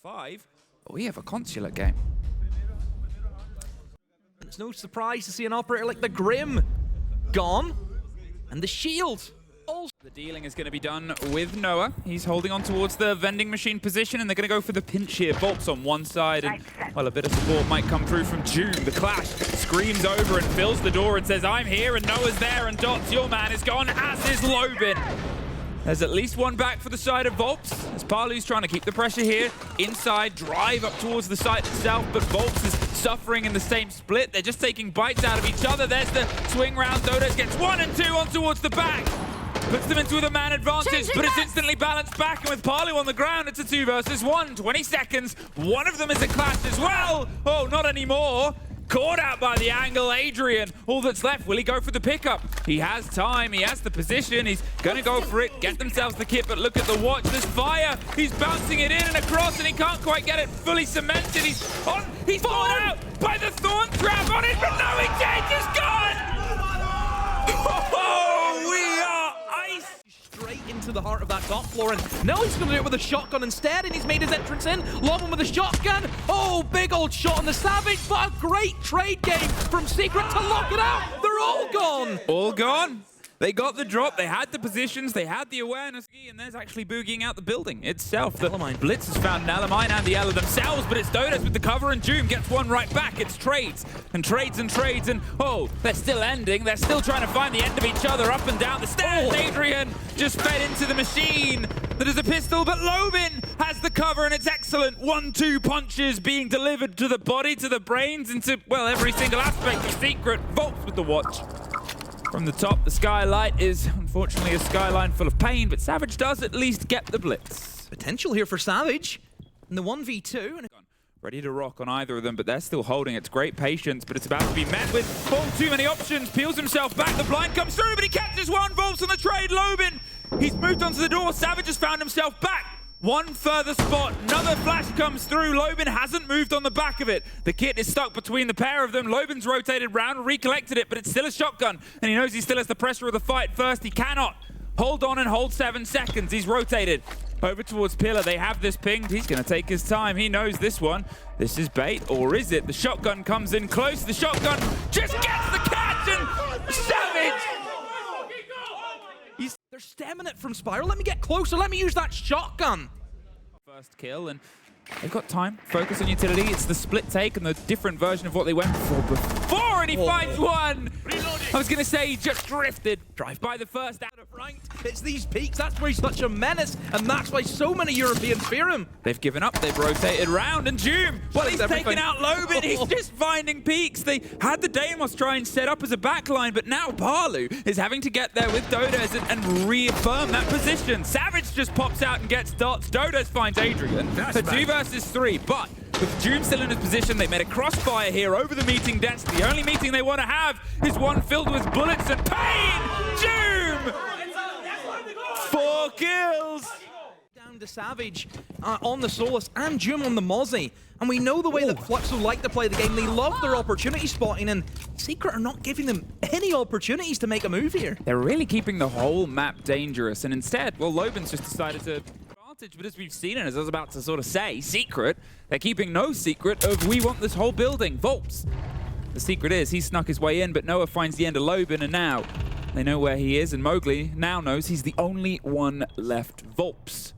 5, but we have a consulate game. It's no surprise to see an operator like the Grim gone, and the shield. Also, the dealing is going to be done with Noah. He's holding on towards the vending machine position, and they're going to go for the pinch here. Volps on one side, and well, a bit of support might come through from June. The Clash screams over and fills the door and says, "I'm here," and Noah's there, and Dots, your man, is gone, as is Lobin. There's at least one back for the side of Volps, as Palu's trying to keep the pressure here. Inside, drive up towards the site itself, but Volps is suffering in the same split. They're just taking bites out of each other. There's the swing round. Dodos gets 1 and 2 on towards the back. Puts them into a man advantage, but it's instantly balanced back, and with Palu on the ground, it's a 2 versus 1. 20 seconds. One of them is a Clash as well. Oh, not anymore. Caught out by the angle, Adrian. All that's left, will he go for the pickup? He has time, he has the position, he's gonna go for it, get themselves the kit, but look at the watch, there's fire. He's bouncing it in and across, and he can't quite get it fully cemented. He's caught out by the Thorn Trap on it, but no, he changes, gone! Oh, we are ice! Straight into the heart of that top floor, and now he's going to do it with a shotgun instead, and he's made his entrance in. Lobin with a shotgun. Oh, big old shot on the Savage, but a great trade game from Secret to lock it out. They're all gone. All gone. They got the drop, they had the positions, they had the awareness, and there's actually boogieing out the building itself. The Blitz has found Alamine and the Ela themselves, but it's Dodos with the cover, and Doom gets one right back. It's trades, and trades, and trades, and oh, they're still ending. They're still trying to find the end of each other up and down the stairs. Oh. Adrian just fed into the machine. That is a pistol, but Lobin has the cover, and it's excellent. 1-2 punches being delivered to the body, to the brains, and to, well, every single aspect of Secret. Volps with the watch. From the top, the skylight is unfortunately a skyline full of pain, but Savage does at least get the blitz. Potential here for Savage in the 1v2. And ready to rock on either of them, but they're still holding. It's great patience, but it's about to be met with too many options. Peels himself back, the blind comes through, but he catches one. Volps on the trade, Lobin. He's moved onto the door. Savage has found himself back. One further spot, another flash comes through. Lobin hasn't moved on the back of it. The kit is stuck between the pair of them. Lobin's rotated round, recollected it, but it's still a shotgun, and he knows he still has the pressure of the fight first. He cannot hold on and hold 7 seconds. He's rotated over towards Pillar. They have this pinged. He's going to take his time. He knows this one. This is bait, or is it? The shotgun comes in close. The shotgun just gets the catch, and Savage! They're stemming it from Spiral. Let me get closer. Let me use that shotgun. First kill, and they've got time. Focus on utility. It's the split take and the different version of what they went for before, and he finds one. I was going to say he just drifted. Drive by the first out of right. It's these peaks. That's why he's such a menace, and that's why so many Europeans fear him. They've given up. They've rotated round, and Doom, well, he's taken out Lobin. He's just finding peaks. They had the Deimos try and set up as a backline, but now Palu is having to get there with Dodos and reaffirm that position. Savage just pops out and gets dots. Dodos finds Adrian. That's 2 versus 3, but with Doom still in his position, they made a crossfire here over the meeting desk. The only meeting they want to have is one filled with bullets and pain. Doom! 4 kills! Down to Savage on the Solus and Doom on the Mozzie. And we know the way that Fluxo like to play the game. They love their opportunity spotting, and Secret are not giving them any opportunities to make a move here. They're really keeping the whole map dangerous, and instead, well, Lobin's just decided to... But as we've seen, and as I was about to sort of say, Secret, they're keeping no secret of we want this whole building. Volps. The secret is he snuck his way in, but Noah finds the end of Lobin, and now they know where he is, and Mowgli now knows he's the only one left. Volps.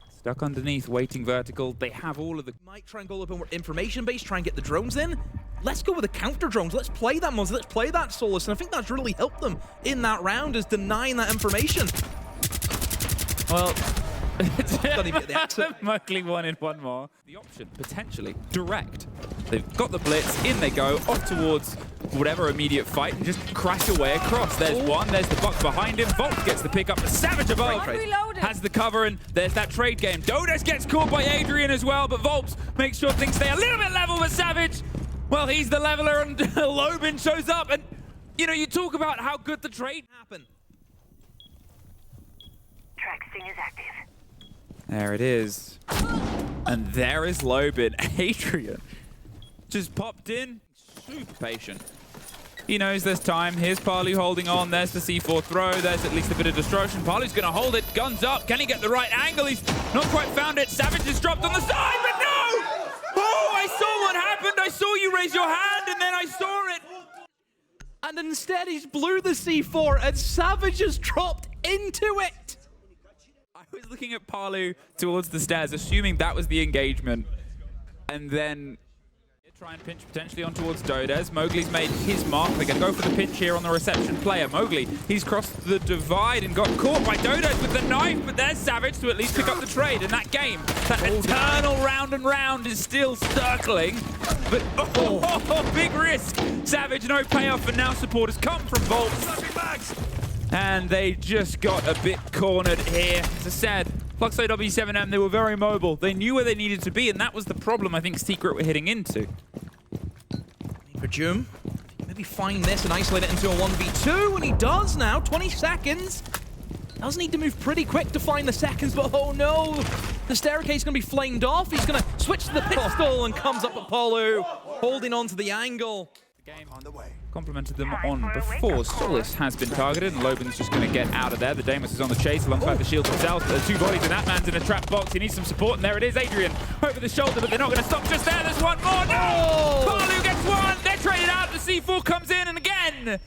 Stuck underneath, waiting vertical. They have all of the... Might try and go a little bit more information base, try and get the drones in. Let's go with the counter drones. Let's play that Mozzie. Let's play that Solus, and I think that's really helped them in that round, is denying that information. Well... Don't even get the accent. Mowgli wanted one more. The option, potentially, direct. They've got the blitz, in they go, off towards whatever immediate fight, and just crash away across. There's one, there's the buck behind him. Volps gets the pick up, the Savage above has the cover, and there's that trade game. Dodos gets caught by Adrian as well, but Volps makes sure things stay a little bit level with Savage. Well, he's the leveler, and Lobin shows up, and you know, you talk about how good the trade happened. Traxing is active. There it is. And there is Lobin. Adrian just popped in. Super patient. He knows there's time. Here's Palu holding on. There's the C4 throw. There's at least a bit of destruction. Palu's going to hold it. Guns up. Can he get the right angle? He's not quite found it. Savage is dropped on the side, but And instead he's blew the C4 and Savage has dropped into it. I was looking at Palu towards the stairs, assuming that was the engagement. And then try and pinch potentially on towards Dodez. Mowgli's made his mark. They're going to go for the pinch here on the reception player. Mowgli, he's crossed the divide and got caught by Dodez with the knife, but there's Savage to at least pick up the trade in that game. That eternal round and round is still circling, but big risk. Savage, no payoff, and now support has come from Volts. And they just got a bit cornered here. As I said, Fluxo W7M, they were very mobile. They knew where they needed to be, and that was the problem I think Secret were hitting into. For Joom, maybe find this and isolate it into a 1v2, and he does now. 20 seconds. Does need to move pretty quick to find the seconds, but oh no! The staircase is going to be flamed off. He's going to switch to the pistol and comes up Apollo, holding on to the angle. Game on the way. Complimented them on before. Solis has been targeted, and Loban's just going to get out of there. The Damus is on the chase alongside the shield himself. There's two bodies, and that man's in a trap box. He needs some support, and there it is. Adrian over the shoulder, but they're not going to stop just there. There's one more. No! Palu gets one. They're traded out. The C4 comes in, and again,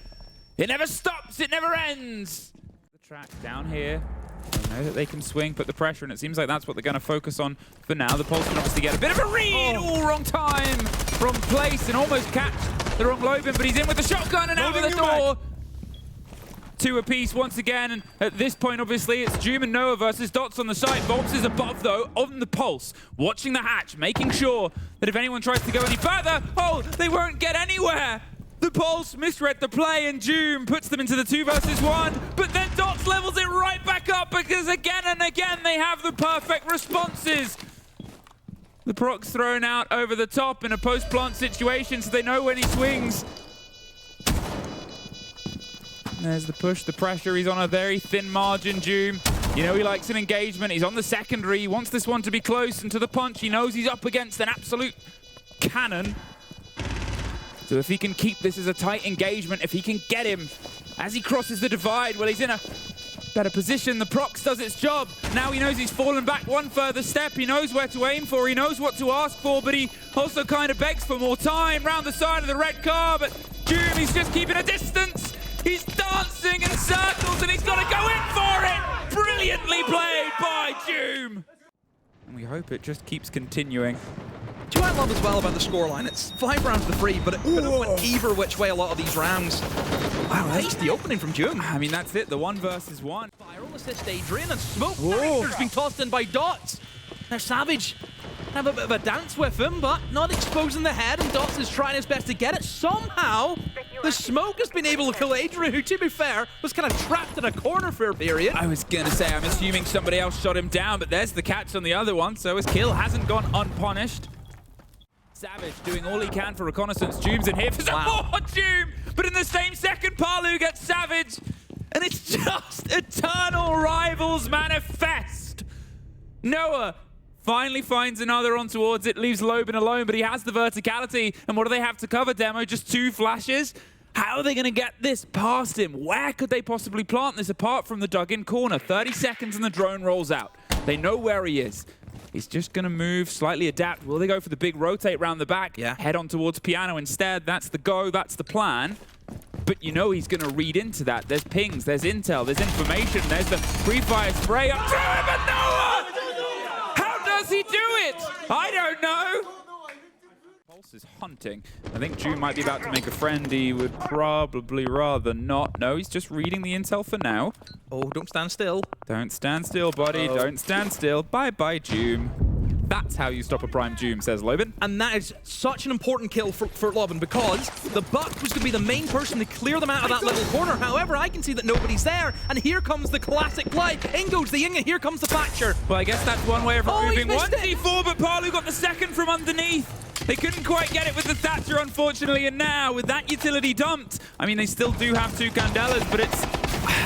it never stops. It never ends. The track down here. They know that they can swing, put the pressure, and it seems like that's what they're going to focus on for now. The Pulse can obviously get a bit of a read. Oh, wrong time, wrong place, and almost catch the wrong Loban, but he's in with the shotgun and out of the door. Two apiece once again, and at this point, obviously, it's Joom and Noah versus Dots on the side. Volts is above, though, on the Pulse, watching the hatch, making sure that if anyone tries to go any further, they won't get anywhere. The Pulse misread the play, and Joom puts them into the 2 versus 1, but then Dots levels it right back up because again and again they have the perfect responses. The proc's thrown out over the top in a post-plant situation, so they know when he swings. And there's the push, the pressure. He's on a very thin margin, Joom. You know he likes an engagement. He's on the secondary. He wants this one to be close, and to the punch, he knows he's up against an absolute cannon. So if he can keep this as a tight engagement, if he can get him as he crosses the divide, well, he's in a better position. The Prox does its job. Now he knows he's fallen back one further step. He knows where to aim for. He knows what to ask for, but he also kind of begs for more time round the side of the red car. But Joom, he's just keeping a distance. He's dancing in circles, and he's got to go in for it. Brilliantly played by Joom. And we hope it just keeps continuing. Do I love as well about the scoreline? It's 5 rounds to 3, but it could have went either which way a lot of these rounds. Wow, nice the opening from Joom. I mean, that's it, the 1 versus 1. Viral assist Adrian, and Smoke Director's been tossed in by Dots. Now Savage have a bit of a dance with him, but not exposing the head, and Dots is trying his best to get it. Somehow, the Smoke has been able to kill Adrian, who, to be fair, was kind of trapped in a corner for a period. I was going to say, I'm assuming somebody else shot him down, but there's the catch on the other one, so his kill hasn't gone unpunished. Savage doing all he can for reconnaissance. Joom's in here for some more Joom, but in the same second, Palu gets Savage, and it's just eternal rivals manifest. Noah finally finds another on towards it, leaves Loban alone, but he has the verticality, and what do they have to cover, Demo? Just 2 flashes? How are they going to get this past him? Where could they possibly plant this apart from the dug-in corner? 30 seconds and the drone rolls out. They know where he is. He's just going to move, slightly adapt. Will they go for the big rotate round the back? Yeah. Head on towards Piano instead. That's the go. That's the plan. But you know he's going to read into that. There's pings. There's intel. There's information. There's the pre-fire spray up to him. And Noah! How does he do it? I don't know. Pulse is hunting. I think Joom might be about to make a friend. He would probably rather not. No, he's just reading the intel for now. Oh, don't stand still. Don't stand still, buddy. Don't stand still. Bye-bye, Joom. That's how you stop a prime Joom, says Loban. And that is such an important kill for Loban, because the Buck was going to be the main person to clear them out of that little corner. However, I can see that nobody's there, and here comes the classic play. In goes the Ying, and here comes the Thatcher. Well, I guess that's one way of removing one it. C4, but Palu got the second from underneath. They couldn't quite get it with the Thatcher, unfortunately, and now, with that utility dumped, I mean, they still do have 2 Candelas, but it's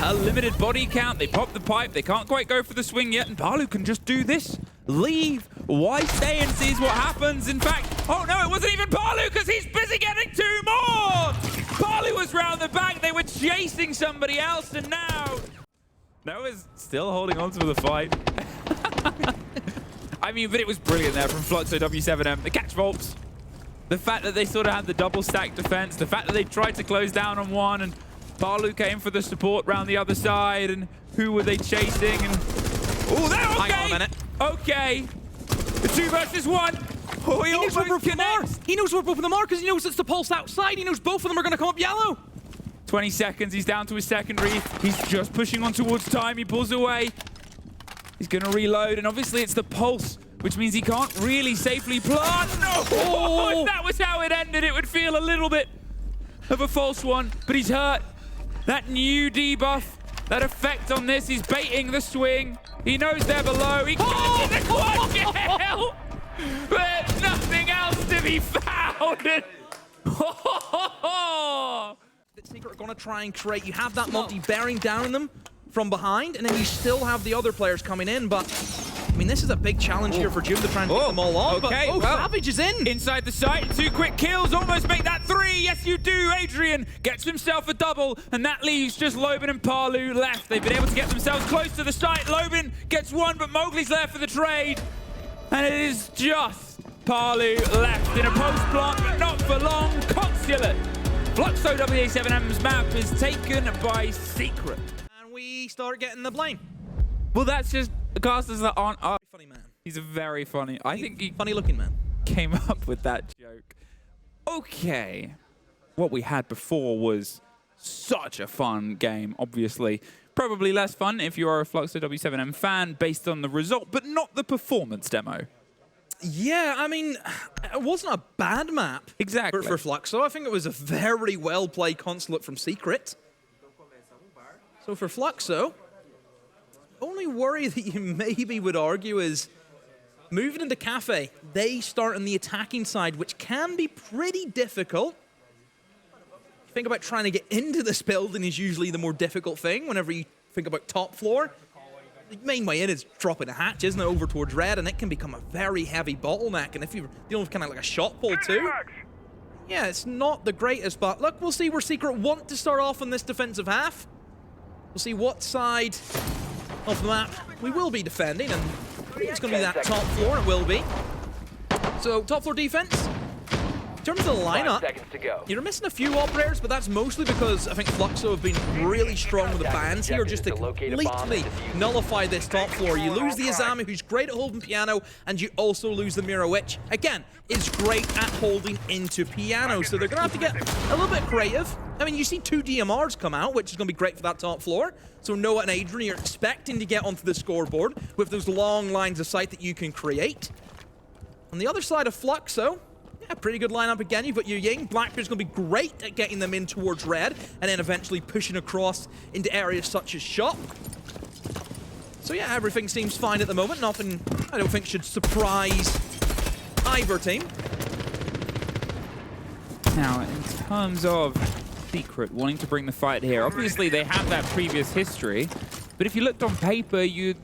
a limited body count. They pop the pipe. They can't quite go for the swing yet, and Palu can just do this. Leave. Why stay and sees what happens? In fact, oh no, it wasn't even Palu, because he's busy getting 2 more! Palu was round the back. They were chasing somebody else, and now Noah's still holding on to the fight. I mean, but it was brilliant there from Fluxo W7M. The catch Volts. The fact that they sort of had the double stack defense, the fact that they tried to close down on one, and Palu came for the support round the other side, and who were they chasing? And oh, they're okay. Hang on a minute. Okay. The 2 versus 1. Oh, He knows where both of them are. He knows where both of them are because he knows it's the pulse outside. He knows both of them are going to come up yellow. 20 seconds. He's down to his secondary. He's just pushing on towards time. He pulls away. He's going to reload, and obviously it's the pulse, which means he can't really safely plant. No! Oh, if that was how it ended, it would feel a little bit of a false one, but he's hurt. That new debuff, that effect on this, he's baiting the swing. He knows they're below. He catches the quad kill. There's nothing else to be found. Secret are going to try and create. You have that multi bearing down on them from behind, and then you still have the other players coming in, but I mean, this is a big challenge here for June to try and pick them all off. Okay, but, well, Savage is in. Inside the site, 2 quick kills, almost make that 3. Yes, you do. Adrian gets himself a double, and that leaves just Lobin and Palu left. They've been able to get themselves close to the site. Lobin gets 1, but Mowgli's there for the trade. And it is just Palu left in a post plant, but not for long. Consulate. Fluxo W7M's map is taken by Secret. And we start getting the blame. Well, that's just casters that aren't up. Funny man. He's a very funny. I think he Funny looking man. came up with that joke. Okay. What we had before was such a fun game, obviously. Probably less fun if you are a Fluxo W7M fan based on the result, but not the performance demo. Yeah, I mean, it wasn't a bad map. Exactly. For Fluxo. I think it was a very well-played Consulate from Secret. So for Fluxo, only worry that you maybe would argue is moving into Cafe, they start on the attacking side, which can be pretty difficult. Think about trying to get into this building is usually the more difficult thing whenever you think about top floor. The main way in is dropping a hatch, isn't it, over towards red, and it can become a very heavy bottleneck. And if you're dealing with kind of like a shot pull too, yeah, it's not the greatest, but look, we'll see where Secret want to start off on this defensive half. We'll see what side of the map we will be defending, and I think it's going to be that top floor, it will be. So, top floor defense. In terms of the lineup, you're missing a few operators, but that's mostly because I think Fluxo have been really strong with the bans here just to completely nullify this top floor. You lose the Izami, who's great at holding piano, and you also lose the Mira, which, again, is great at holding into piano. So they're going to have to get a little bit creative. I mean, you see 2 DMRs come out, which is going to be great for that top floor. So Noah and Adrian, you're expecting to get onto the scoreboard with those long lines of sight that you can create. On the other side of Fluxo, yeah, pretty good lineup again. You've got Yu Ying. Blackbeard's going to be great at getting them in towards red and then eventually pushing across into areas such as shop. So yeah, everything seems fine at the moment. Nothing I don't think should surprise either team. Now, in terms of Secret wanting to bring the fight here, obviously they have that previous history, but if you looked on paper, you'd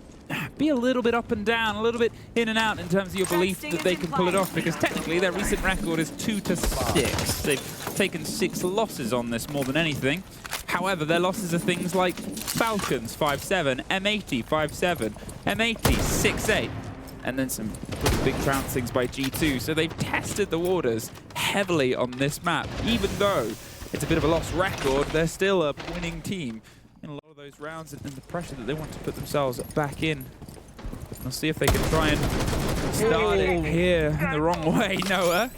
be a little bit up and down, a little bit in and out in terms of your belief that they can pull it off, because technically their recent record is 2-6. They've taken 6 losses on this more than anything. However, their losses are things like Falcons 5-7, M80 5-7, M80 6-8, and then some pretty big trouncings by G2. So they've tested the waters heavily on this map. Even though it's a bit of a lost record, they're still a winning team in a lot of those rounds, and the pressure that they want to put themselves back in. We'll see if they can try and start it here in the wrong way. Noah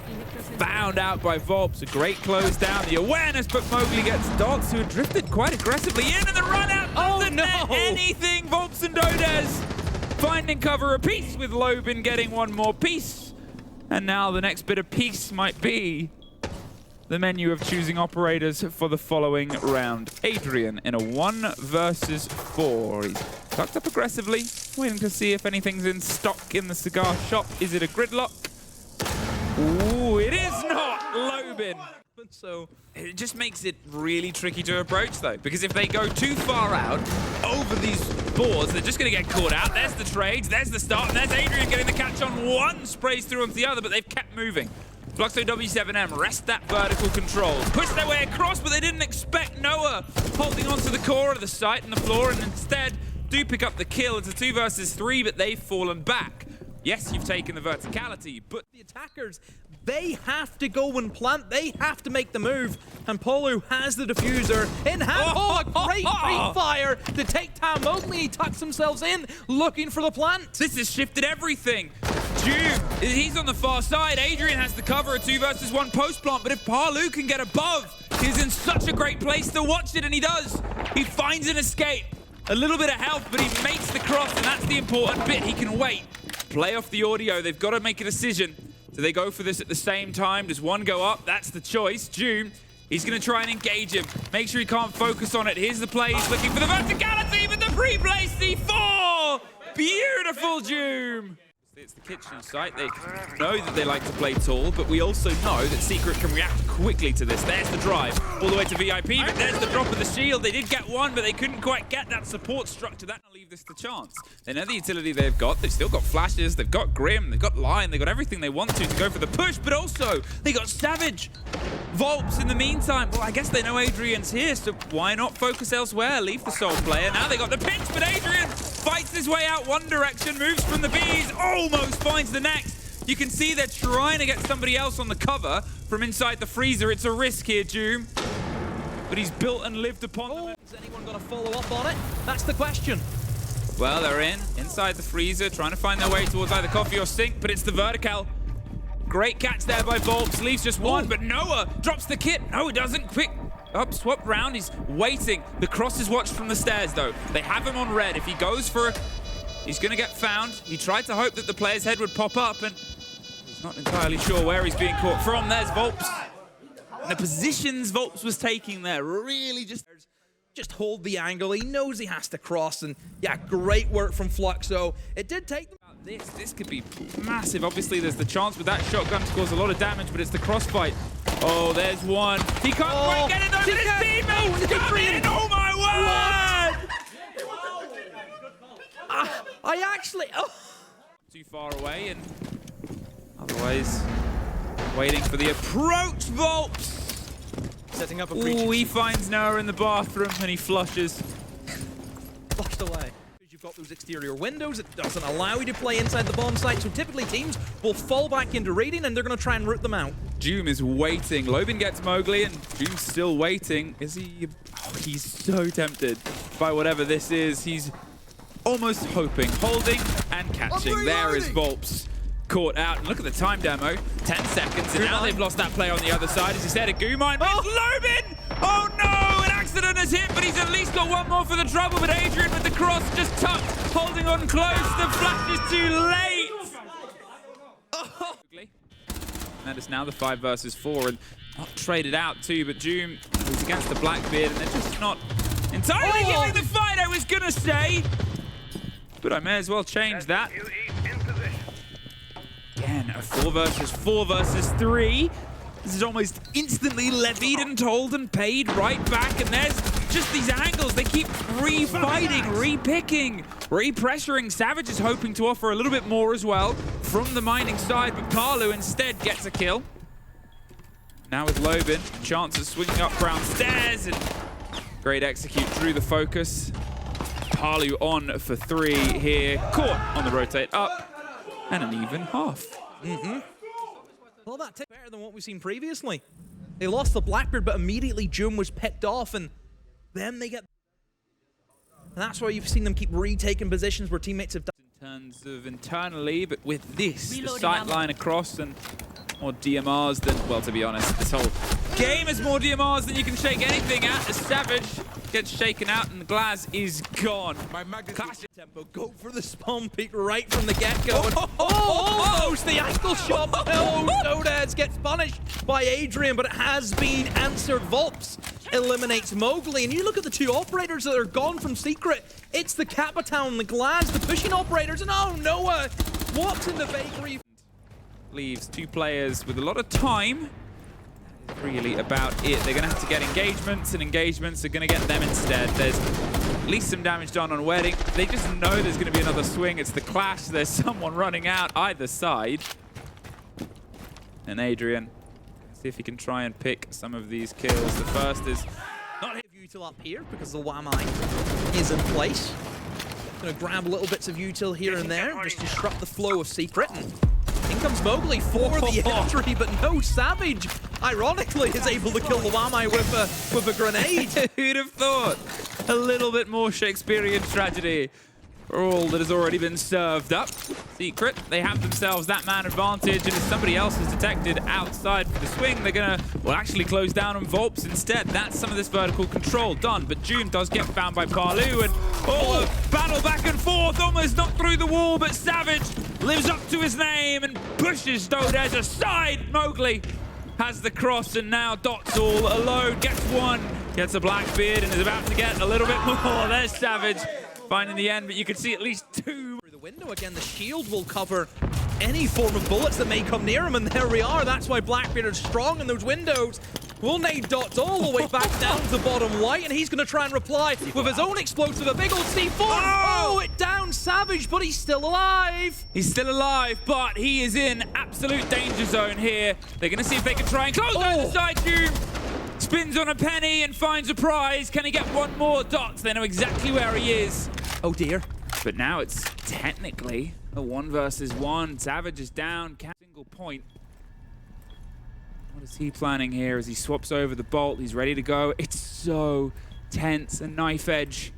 found out by Volps. A great close down. The awareness, but Mowgli gets dots, who had drifted quite aggressively in, and the run out doesn't net anything. Volps and Dodez finding cover apiece, with Lobin getting 1 more piece. And now the next bit of peace might be the menu of choosing operators for the following round. Adrian in a 1 versus 4. He's tucked up aggressively, waiting to see if anything's in stock in the cigar shop. Is it a gridlock? Ooh, it is not Lobin. So it just makes it really tricky to approach, though, because if they go too far out over these boards, they're just going to get caught out. There's the trades, there's the start, and there's Adrian getting the catch on one, sprays through onto the other, but they've kept moving. Fluxo W7M rest that vertical control. Push their way across, but they didn't expect Noah holding onto the core of the site and the floor, and instead do pick up the kill. It's a 2 versus 3, but they've fallen back. Yes, you've taken the verticality, but the attackers, they have to go and plant. They have to make the move. And Polu has the diffuser in hand. Oh, a great free fire to take down Mowgli. He tucks themselves in, looking for the plant. this has shifted everything. Doom, he's on the far side. Adrian has the cover, a 2 versus 1 post plant, but if Palu can get above, he's in such a great place to watch it, and he does. He finds an escape. A little bit of health, but he makes the cross, and that's the important bit. He can wait. Play off the audio. They've got to make a decision. Do they go for this at the same time? Does one go up? That's the choice. Doom, he's going to try and engage him. Make sure he can't focus on it. Here's the play. He's looking for the verticality, but the pre-play C4! Beautiful, Doom! It's the kitchen site. They know that they like to play tall, but we also know that Secret can react quickly to this. There's the drive, all the way to VIP, but there's the drop of the shield. They did get one, but they couldn't quite get that support structure. That will leave this to chance. They know the utility they've got. They've still got flashes, they've got Grim, they've got Lion, they've got everything they want to go for the push, but also they got Savage. Volps in the meantime. Well, I guess they know Adrian's here, so why not focus elsewhere? Leave the sole player. Now they got the pinch, but Adrian fights his way out one direction, moves from the Bs, almost finds the next. You can see they're trying to get somebody else on the cover from inside the freezer. It's a risk here, Doom. But he's built and lived upon them. Is anyone going to follow up on it? That's the question. Well, they're inside the freezer, trying to find their way towards either coffee or sink, but it's the vertical. Great catch there by Volps. Leaves just one, but Noah drops the kit. No, he doesn't. Quick. Up, swap round. He's waiting. The cross is watched from the stairs, though. They have him on red. If he goes for he's going to get found. He tried to hope that the player's head would pop up, and he's not entirely sure where he's being caught from. There's Volps. And the positions Volps was taking there really just hold the angle. He knows he has to cross, and yeah, great work from Fluxo. It did take them. This could be massive. Obviously, there's the chance with that shotgun to cause a lot of damage, but it's the crossfight. Oh, there's one. He can't quite get it, though, but his teammates got in. Oh, my word! I actually... Too far away, and otherwise waiting for the approach. Volps setting up a breach. He finds Noah in the bathroom, and he flushes. Flushed away. You've got those exterior windows. It doesn't allow you to play inside the bomb site, so typically teams will fall back into raiding, and they're going to try and root them out. Doom is waiting. Lobin gets Mowgli, and Doom's still waiting. Is he? Oh, he's so tempted by whatever this is. He's almost hoping, holding and catching. There is Volps caught out. And look at the time demo, 10 seconds, and now they've lost that play on the other side. As he said, a goo mine, but it's Lobin! Oh no, an accident has hit, but he's at least got one more for the trouble. But Adrian with the cross just tucked, holding on close. The flash is too late. Oh. And it's now the 5 versus 4, and not traded out too, but Doom is against the Blackbeard, and they're just not entirely giving the fight, I was gonna say. But I may as well change that. Again, a 4 versus 3. This is almost instantly levied and told and paid right back. And there's just these angles. They keep re-fighting, re-picking, re-pressuring. Savage is hoping to offer a little bit more as well from the mining side, but Palu instead gets a kill. Now with Lobin, chance of swinging up brown stairs, and great execute drew the focus. Palu on for 3 here, caught on the rotate up, and an even half. Well, that takes better than what we've seen previously. They lost the Blackbeard, but immediately Doom was picked off, and then they get... And that's why you've seen them keep retaking positions where teammates have done. In terms of internally, but with this, the sight line across, and more DMRs than, well, to be honest, this whole game is more DMRs than you can shake anything at. As Savage gets shaken out and the glass is gone. My magazine tempo, go for the spawn peek right from the get-go. Almost the ankle shot. Nodez gets punished by Adrian, but it has been answered. Volps eliminates Mowgli, and you look at the 2 operators that are gone from Secret. It's the Capitan, the Glass, the pushing operators, and oh, Noah walks in the bakery. Leaves 2 players with a lot of time. That is really about it. They're going to have to get engagements, and engagements are going to get them instead. There's at least some damage done on Wedding. They just know there's going to be another swing. It's the clash. There's someone running out either side. And Adrian, see if he can try and pick some of these kills. The first is not hit you till up here because the Wamai is in place. Gonna grab little bits of util here and there, just disrupt the flow of Secret. And in comes Mowgli for the entry, but no Savage, ironically, is able to kill the Wamai with a grenade. Who'd have thought? A little bit more Shakespearean tragedy for all that has already been served up. Secret, they have themselves that man advantage, and if somebody else is detected outside for the swing, they're gonna, well, actually close down on Volps instead. That's some of this vertical control done, but June does get found by Parlu, and a battle back and forth, almost knocked through the wall, but Savage lives up to his name and pushes Dodez aside. Mowgli has the cross, and now Dot's all alone, gets one, gets a Blackbeard, and is about to get a little bit more. There's Savage finding the end, but you can see at least two. Through the window again, the shield will cover any form of bullets that may come near him, and there we are. That's why Blackbeard is strong in those windows. Will nade Dots all the way back down to bottom white, and he's going to try and reply with his own explosive, a big old C4. Oh, it downs Savage, but he's still alive. He's still alive, but he is in absolute danger zone here. They're going to see if they can try and close down the side tube. Spins on a penny and finds a prize. Can he get one more? Dots, they know exactly where he is. Oh dear. But now it's technically a 1 versus 1. Savage is down, single point. What is he planning here as he swaps over the bolt? He's ready to go. It's so tense, a knife edge,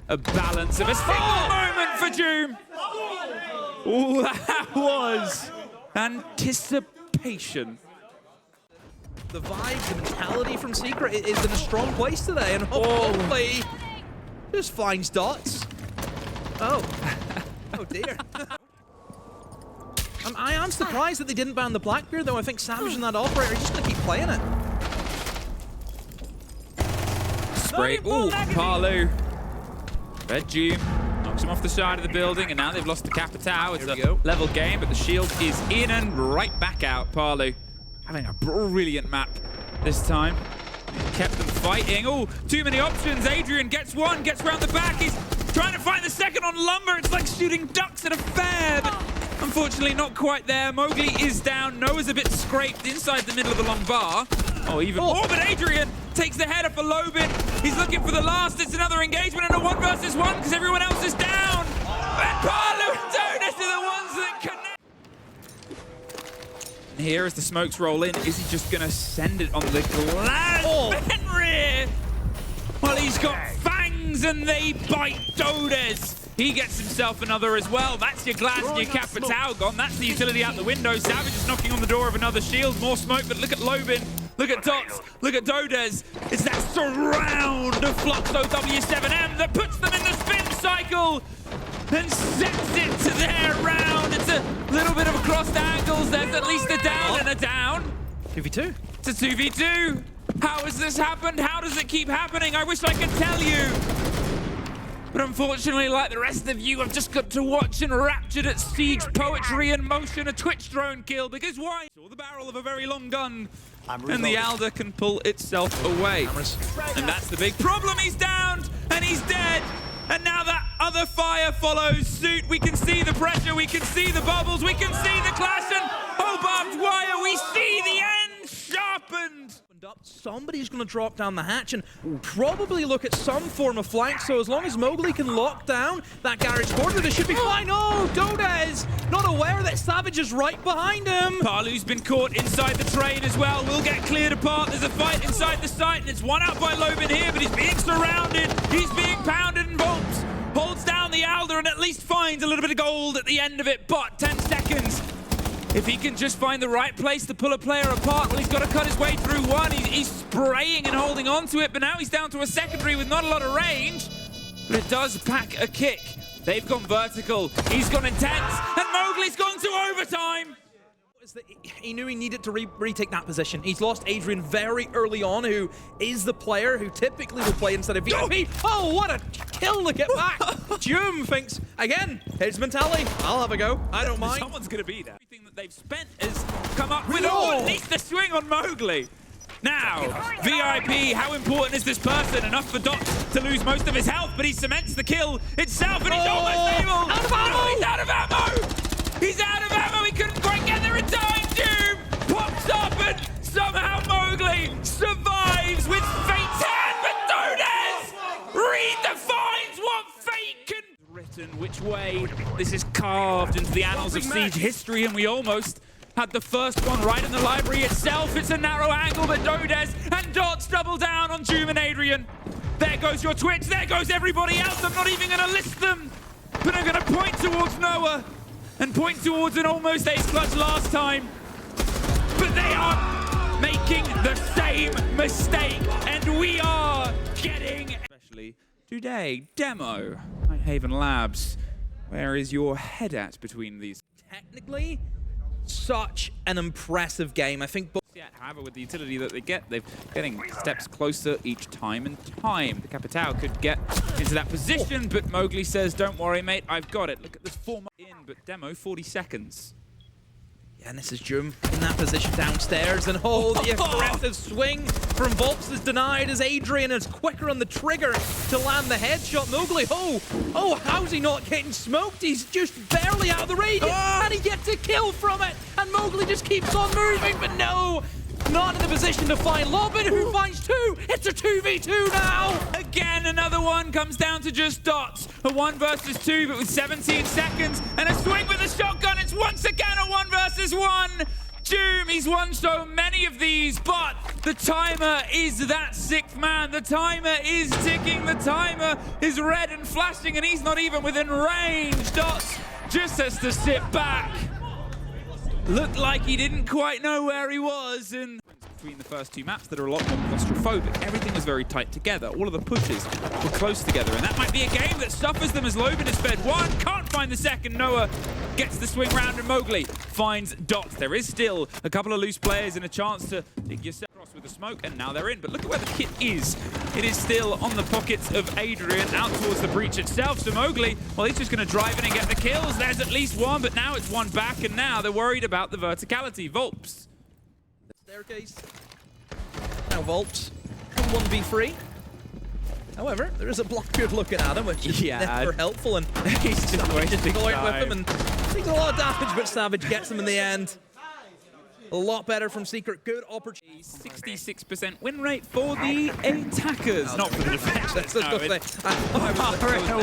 a balance of a single moment for Doom. Oh, that was anticipation. The vibe, the mentality from Secret is in a strong place today, and hopefully just finds Dots. Oh. Oh dear. I am surprised that they didn't ban the Blackbeard, though. I think Savage and that operator are just going to keep playing it. Spray. Ooh, Parlu. Red Doom knocks him off the side of the building, and now they've lost the Capitao. It's a level game, but the shield is in and right back out. Parlu having a brilliant map this time. Kept them fighting. Oh, too many options. Adrian gets one, gets round the back. He's trying to find the second on Lumber. It's like shooting ducks at a fair, but unfortunately not quite there. Mowgli is down. Noah's a bit scraped inside the middle of the long bar. Oh, even more, but Adrian takes the header for Lobin. He's looking for the last. It's another engagement and a 1 versus 1 because everyone else is down. And Parlu and Donis are the ones that connect. And here as the smokes roll in, is he just going to send it on the glass? Fenrir! Well, he's got fangs and they bite Dodez. He gets himself another as well. That's your glass and your Capitao gone. That's the utility out the window. Savage is knocking on the door of another shield. More smoke, but look at Lobin. Look at Dots. Look at Dodez. It's that surround of Fluxo W7M that puts them in the spin cycle and sets it to their round. It's a little bit of a crossed angles. There's at least a down and a down. 2v2. It's a 2v2. How has this happened? How does it keep happening? I wish I could tell you. But unfortunately, like the rest of you, I've just got to watch enraptured at siege poetry and motion, a Twitch drone kill, because why? Or the barrel of a very long gun, and the Alder can pull itself away. And that's the big problem. He's downed, and he's dead. And now that other fire follows suit. We can see the pressure, we can see the bubbles, we can see the clash, and oh, barbed wire, we see the end sharpened. Somebody's going to drop down the hatch and probably look at some form of flank, so as long as Mowgli can lock down that garage corner, they should be fine. Oh, Dodez not aware that Savage is right behind him. Parlu's been caught inside the train as well. Will get cleared apart. There's a fight inside the site, and it's one out by Lobin here, but he's being surrounded. He's being pounded, and Volps holds down the Alder and at least finds a little bit of gold at the end of it, but 10 seconds. If he can just find the right place to pull a player apart, well, he's got to cut his way through one. He's spraying and holding on to it, but now he's down to a secondary with not a lot of range. But it does pack a kick. They've gone vertical. He's gone intense, and Mowgli's gone to overtime. He knew he needed to retake that position. He's lost Adrian very early on, who is the player who typically will play instead of VIP. Oh, what a kill to get back. Doom thinks, again, his mentality, I'll have a go. I don't mind. Someone's going to be there. Everything that they've spent has come up with, at least a swing on Mowgli. Now, VIP, how important is this person? Enough for Dots to lose most of his health, but he cements the kill itself, and he's almost able. Out of ammo! He's out of ammo! He's out of ammo! He couldn't quite get there in time! Doom pops up, and somehow Mowgli survives with fate's hand, but Dodez redefines what fate can... Written which way this is carved into the annals of Siege history, and we almost had the first one right in the library itself. It's a narrow angle, but Dodez and Dots double down on Doom and Adrian. There goes your Twitch, there goes everybody else. I'm not even gonna list them, but I'm gonna point towards Noah and point towards an almost ace clutch last time. But they are making the same mistake, and we are getting, especially today, demo. Haven Labs, where is your head at between these? Technically, such an impressive game. I think. However, with the utility that they get, they're getting steps closer each time and time. The Capitao could get into that position, but Mowgli says, don't worry, mate, I've got it. Look at this 4 in, but demo, 40 seconds. Yeah, and this is Jum in that position downstairs, and the aggressive swing from Volps is denied as Adrian is quicker on the trigger to land the headshot. Mowgli, how's he not getting smoked? He's just barely out of the range, and he gets a kill from it, and Mowgli just keeps on moving, but no, not in the position to find Lobin, who finds 2. It's a 2v2 now. Again, another one comes down to just Dots. A 1 versus 2, but with 17 seconds, and a swing with a shotgun. It's once again a 1 versus 1. Doom, he's won so many of these, but the timer is that 6th man. The timer is ticking. The timer is red and flashing, and he's not even within range. Dots just has to sit back. Looked like he didn't quite know where he was, and between the first 2 maps that are a lot more claustrophobic, everything was very tight together. All of the pushes were close together, and that might be a game that suffers them as Lobin has fed 1, can't find the second. Noah gets the swing round, and Mowgli finds Dots. There is still a couple of loose players and a chance to dig yourself across with the smoke, and now they're in. But look at where the kit is. It is still on the pockets of Adrian, out towards the breach itself. So Mowgli, well, he's just going to drive in and get the kills. There's at least 1, but now it's 1 back, and now they're worried about the verticality. Volps. Staircase. Now Volps can 1v3. However, there is a Blackbeard looking at him, which is never helpful, and he's just wasting going with time. him and takes a lot of damage, but Savage gets him in the end. A lot better from Secret. Good opportunity. 66% win rate for the attackers, not for the defenders. No,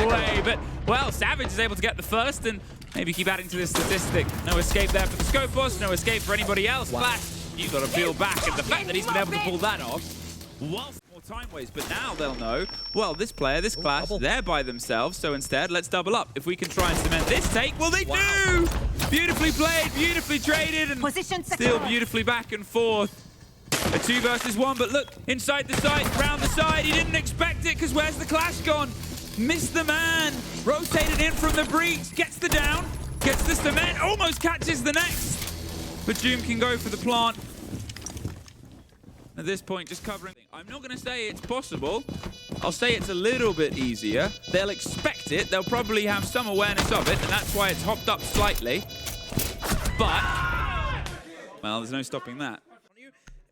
away, but well, Savage is able to get the first and maybe keep adding to this statistic. No escape there for the Scope Boss, no escape for anybody else. Wow. Flash, you've got to peel back, and the fact that he's been able to pull that off, whilst more time waste, but now they'll know, well, this player, this clash, they're by themselves, so instead, let's double up. If we can try and cement this take, well, they do! Beautifully played, beautifully traded, and still beautifully back and forth. A 2 versus 1, but look, inside the site, round the side, he didn't expect it, because where's the clash gone? Missed the man, rotated in from the breach, gets the down, gets the cement, almost catches the next. But Doom can go for the plant. At this point, just covering. I'm not going to say it's possible. I'll say it's a little bit easier. They'll expect it. They'll probably have some awareness of it, and that's why it's hopped up slightly. But, well, there's no stopping that.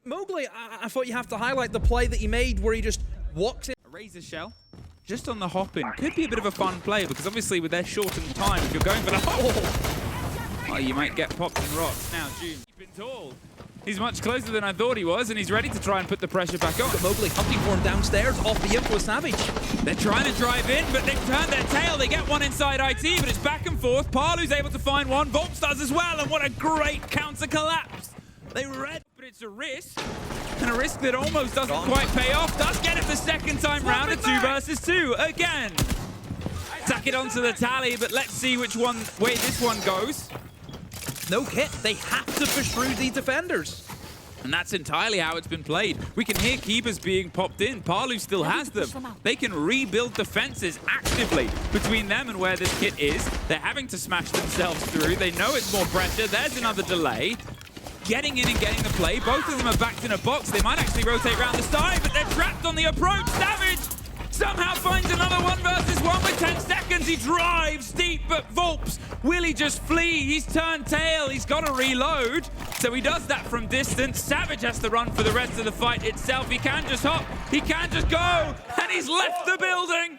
Mowgli, I thought you have to highlight the play that he made where he just walks in. A Razor Shell, just on the hop-in. Could be a bit of a fun play, because obviously with their shortened time, if you're going for the hop, well, you might get popped and rocks. Now, Doom, keeping tall. He's much closer than I thought he was, and he's ready to try and put the pressure back on. But Mowgli hunting for him downstairs, off the info Savage. They're trying to drive in, but they've turned their tail. They get one inside IT, but it's back and forth. Palu's able to find one. Volps does as well, and what a great counter collapse. They read, but it's a risk, and a risk that almost doesn't quite pay off. Does get it the second time round, a 2 versus 2 again. Tack it onto the tally, but let's see which way this one goes. No hit. They have to push through the defenders. And that's entirely how it's been played. We can hear keepers being popped in. Palu still has them. They can rebuild defenses actively between them and where this kit is. They're having to smash themselves through. They know it's more pressure. There's another delay. Getting in and getting the play. Both of them are backed in a box. They might actually rotate around the side, but they're trapped on the approach. Savage somehow finds another 1 versus 1 with 10 seconds. He drives deep, but Volps, will he just flee? He's turned tail. He's got to reload. So he does that from distance. Savage has to run for the rest of the fight itself. He can just hop. He can just go. And he's left the building.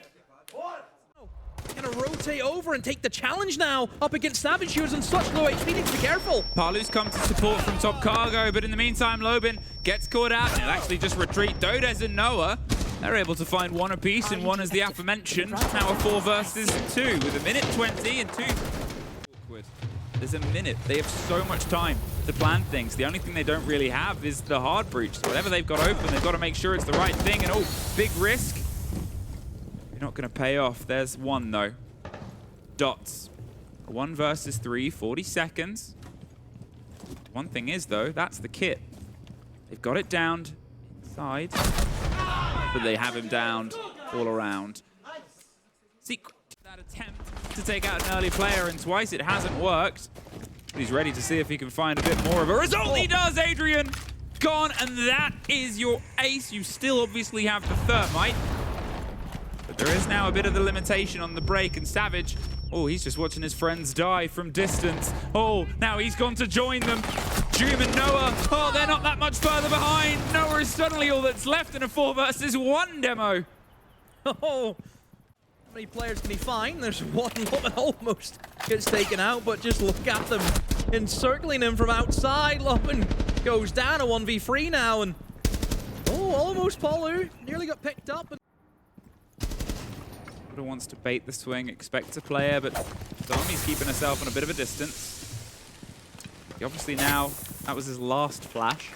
Gonna rotate over and take the challenge now up against Savage, who is in such low HP. Needs to be careful. Palu's come to support from top cargo, but in the meantime, Lobin gets caught out and he'll actually just retreat. Dodez and Noah They're able to find one apiece, and one is the aforementioned. Now a 4 versus 2 with a minute 20 and 2. Awkward. There's a minute. They have so much time to plan things. The only thing they don't really have is the hard breach. So whatever they've got open, they've got to make sure it's the right thing. And oh, big risk. You're not going to pay off. There's one though. Dots. 1 versus 3, 40 seconds. One thing is though, that's the kit. They've got it downed inside, but they have him downed all around. Secret. That attempt to take out an early player, and twice it hasn't worked. But he's ready to see if he can find a bit more of a result. He does, Adrian! Gone, and that is your ace. You still obviously have the thermite. But there is now a bit of the limitation on the break, and Savage, oh, he's just watching his friends die from distance. Oh, now he's gone to join them. Doom and Noah, oh, they're not that much further behind. Noah is suddenly all that's left in a 4 versus 1 demo. Oh, how many players can he find? There's one that almost gets taken out, but just look at them encircling him from outside. Loppin goes down, a 1v3 now, and oh, almost Paulu nearly got picked up. Wants to bait the swing, expects a player, but Zami's keeping herself on a bit of a distance. He obviously now, that was his last flash.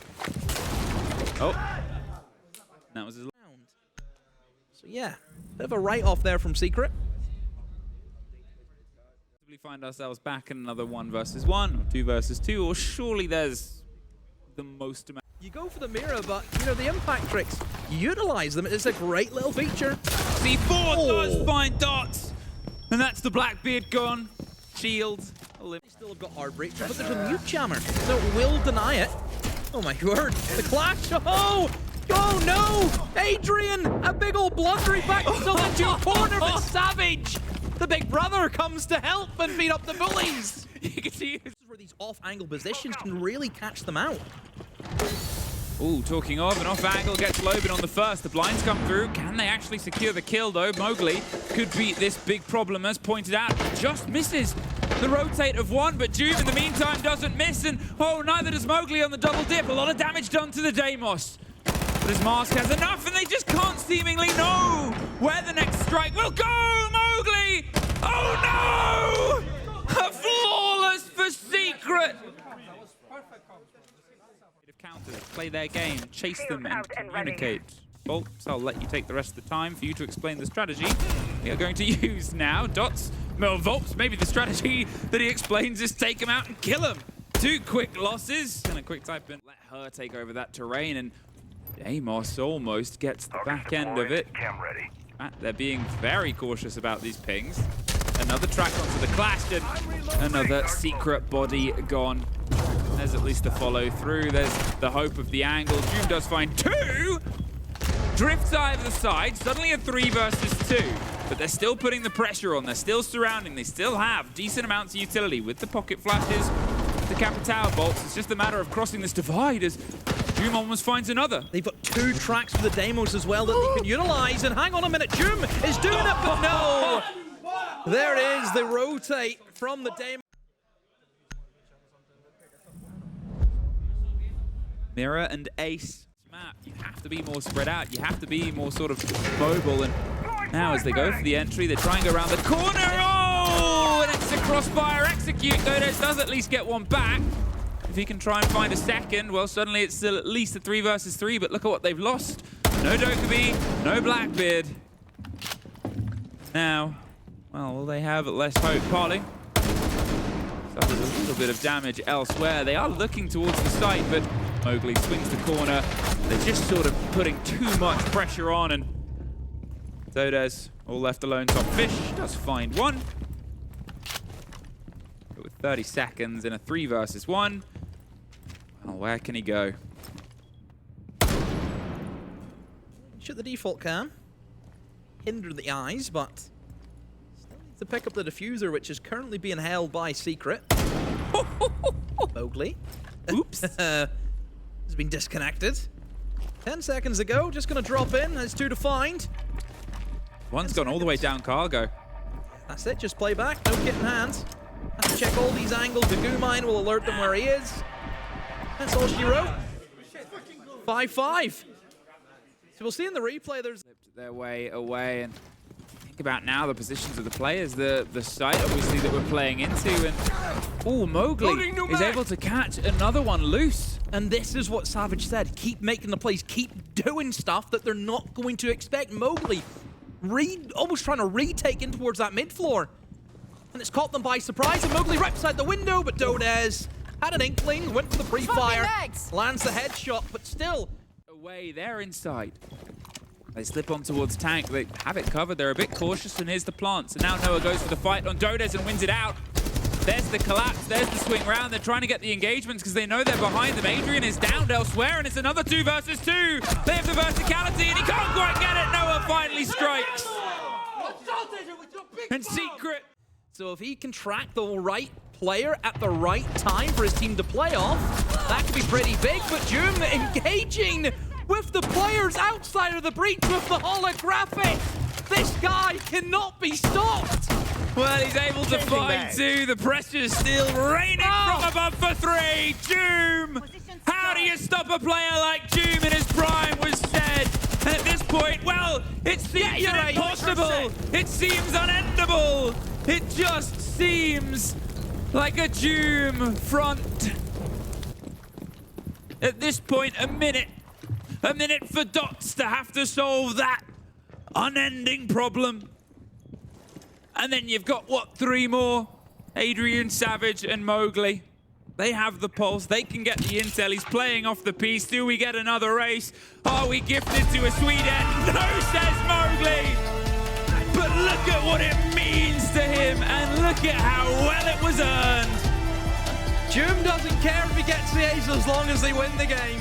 Oh, that was his last. So yeah, bit of a write-off there from Secret. We find ourselves back in another 1 versus 1, or 2 versus 2, or surely there's the most amount. You go for the mirror, but you know, the impact tricks, utilize them. It's a great little feature. C4 does find Dots, and that's the Blackbeard gone. Shield. They still have got hard breach, but there's a mute jammer, so will deny it. Oh my word, the clash. Oh! Oh no! Adrian, a big old blunder. He backs himself into a corner, but Savage, the big brother, comes to help and beat up the bullies. You can see this is where these off-angle positions can really catch them out. Ooh, talking of, an off-angle gets Loban on the first. The blinds come through. Can they actually secure the kill, though? Mowgli could beat this big problem, as pointed out. Just misses the rotate of 1, but Doom, in the meantime, doesn't miss. And, oh, neither does Mowgli on the double dip. A lot of damage done to the Deimos. But his mask has enough, and they just can't seemingly know where the next strike will go. Mowgli! Oh, no! A flawless for Secret! Counters, play their game, chase them and communicate. Bolts, I'll let you take the rest of the time for you to explain the strategy we are going to use now. Dots, well, Volps, maybe the strategy that he explains is take him out and kill him. 2 quick losses and a quick type in. Let her take over that terrain, and Amos almost gets the back end of it. They're being very cautious about these pings. Another track onto the clash, and another Secret body gone. There's at least the follow through. There's the hope of the angle. Doom does find 2. Drifts either the side. Suddenly a 3 versus 2. But they're still putting the pressure on. They're still surrounding. They still have decent amounts of utility with the pocket flashes, the Capitao bolts. It's just a matter of crossing this divide as Doom almost finds another. They've got 2 tracks for the Deimos as well that they can utilize. And hang on a minute, Doom is doing it, but no! There it is, the rotate from the Deimos. Mirror and Ace. Map, you have to be more spread out. You have to be more sort of mobile. And now as they go for the entry, they try and go around the corner. Oh! An extra crossfire execute. Dodos does at least get one back. If he can try and find a second, well, suddenly it's still at least a 3 versus 3. But look at what they've lost. No Dokkaebi, no Blackbeard. Now, well, will they have less hope? Parley suffers a little bit of damage elsewhere. They are looking towards the site, but Mowgli swings the corner. They're just sort of putting too much pressure on, and Zodes, all left alone. Top Fish does find 1. But with 30 seconds in a 3 versus 1, well, where can he go? Shoot the default cam. Hinder the eyes, but still needs to pick up the diffuser, which is currently being held by Secret. Mowgli. Oops. Has been disconnected. 10 seconds ago, just going to drop in. There's 2 to find. One's gone all the way down cargo. That's it, just play back, no kit in hand. Have to check all these angles. The goo mine will alert them where he is. That's all she wrote. 5-5. So we'll see in the replay, there's their way away, and think about now the positions of the players, the site obviously that we're playing into, and Mowgli is able to catch another one loose. And this is what Savage said, keep making the plays, keep doing stuff that they're not going to expect. Mowgli almost trying to retake in towards that mid floor. And it's caught them by surprise, and Mowgli rips out the window, but Dodez had an inkling, went for the pre-fire, lands the headshot, but still. Away, they're inside. They slip on towards Tank, they have it covered, they're a bit cautious, and here's the plant. So now Noah goes for the fight on Dodez and wins it out. There's the collapse, there's the swing round. They're trying to get the engagements because they know they're behind them. Adrian is downed elsewhere, and it's another 2 versus 2. They have the verticality, and he can't quite get it. Noah finally strikes. And Secret. So if he can track the right player at the right time for his team to play off, that could be pretty big. But Doom engaging with the players outside of the breach with the holographic. This guy cannot be stopped. Well, he's able to find 2. The pressure's still raining from above for 3. Doom! How do you stop a player like Doom in his prime was said. And at this point, well, it seems impossible. It seems unendable. It just seems like a Doom front. At this point, a minute for Dots to have to solve that unending problem. And then you've got, what, 3 more? Adrian, Savage, and Mowgli. They have the pulse. They can get the intel. He's playing off the piece. Do we get another ace? Are we gifted to a sweet end? No, says Mowgli. But look at what it means to him, and look at how well it was earned. Doom doesn't care if he gets the ace as long as they win the game.